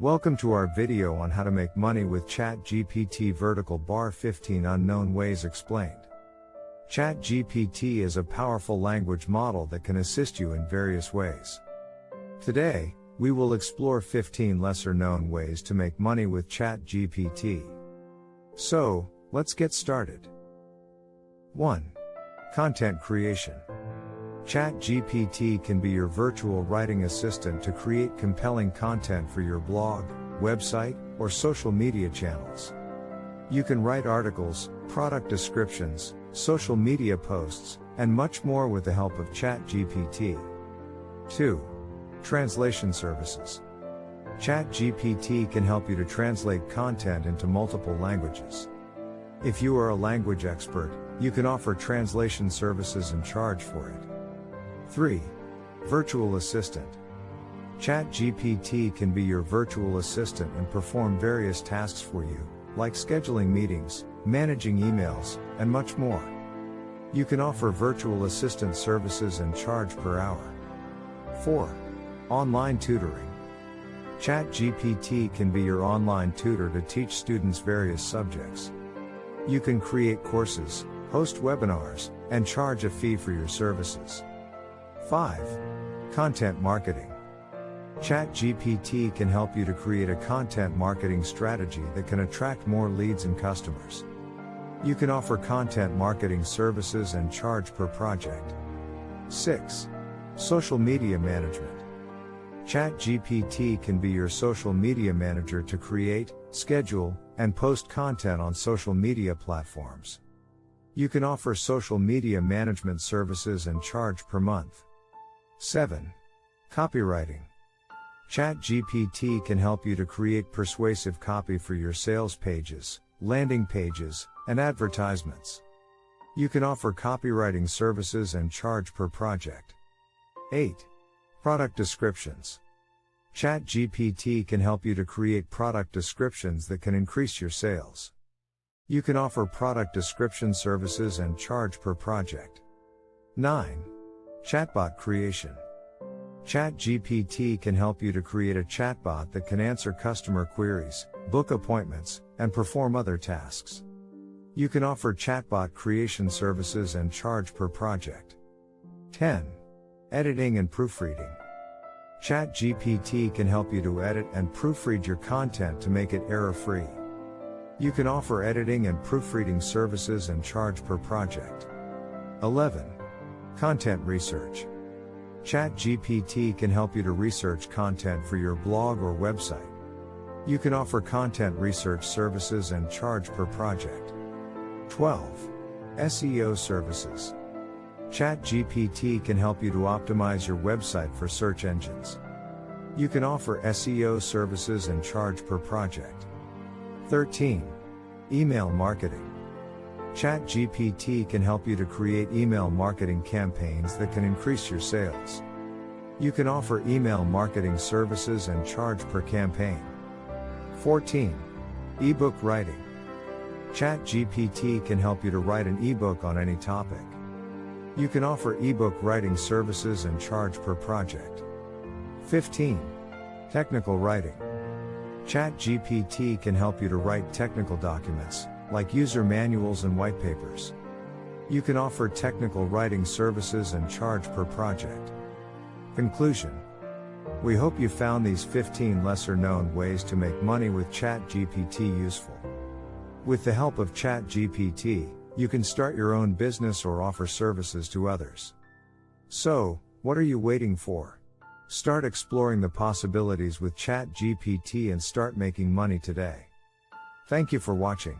Welcome to our video on how to make money with ChatGPT vertical bar 15 unknown ways explained. ChatGPT is a powerful language model that can assist you in various ways. Today, we will explore 15 lesser known ways to make money with ChatGPT. So, let's get started. 1. Content creation. ChatGPT can be your virtual writing assistant to create compelling content for your blog, website, or social media channels. You can write articles, product descriptions, social media posts, and much more with the help of ChatGPT. 2. Translation services. ChatGPT can help you to translate content into multiple languages. If you are a language expert, you can offer translation services and charge for it. 3. Virtual assistant. ChatGPT can be your virtual assistant and perform various tasks for you, like scheduling meetings, managing emails, and much more. You can offer virtual assistant services and charge per hour. 4. Online tutoring. ChatGPT can be your online tutor to teach students various subjects. You can create courses, host webinars, and charge a fee for your services. 5. Content marketing. ChatGPT can help you to create a content marketing strategy that can attract more leads and customers. You can offer content marketing services and charge per project. 6. Social media management. ChatGPT can be your social media manager to create, schedule, and post content on social media platforms. You can offer social media management services and charge per month. 7. Copywriting. ChatGPT can help you to create persuasive copy for your sales pages, landing pages, and advertisements. You can offer copywriting services and charge per project. 8. Product descriptions. ChatGPT can help you to create product descriptions that can increase your sales. You can offer product description services and charge per project. 9. Chatbot creation. ChatGPT can help you to create a chatbot that can answer customer queries, book appointments, and perform other tasks. You can offer chatbot creation services and charge per project. 10. Editing and proofreading. ChatGPT can help you to edit and proofread your content to make it error-free. You can offer editing and proofreading services and charge per project. 11. Content research. ChatGPT can help you to research content for your blog or website. You can offer content research services and charge per project. 12. SEO services. ChatGPT can help you to optimize your website for search engines. You can offer SEO services and charge per project. 13. Email marketing. ChatGPT can help you to create email marketing campaigns that can increase your sales. You can offer email marketing services and charge per campaign. 14. Ebook writing. ChatGPT can help you to write an ebook on any topic. You can offer ebook writing services and charge per project. 15. Technical writing. ChatGPT can help you to write technical documents, like user manuals and white papers. You can offer technical writing services and charge per project. Conclusion. We hope you found these 15 lesser known ways to make money with ChatGPT useful. With the help of ChatGPT, you can start your own business or offer services to others. So, what are you waiting for? Start exploring the possibilities with ChatGPT and start making money today. Thank you for watching.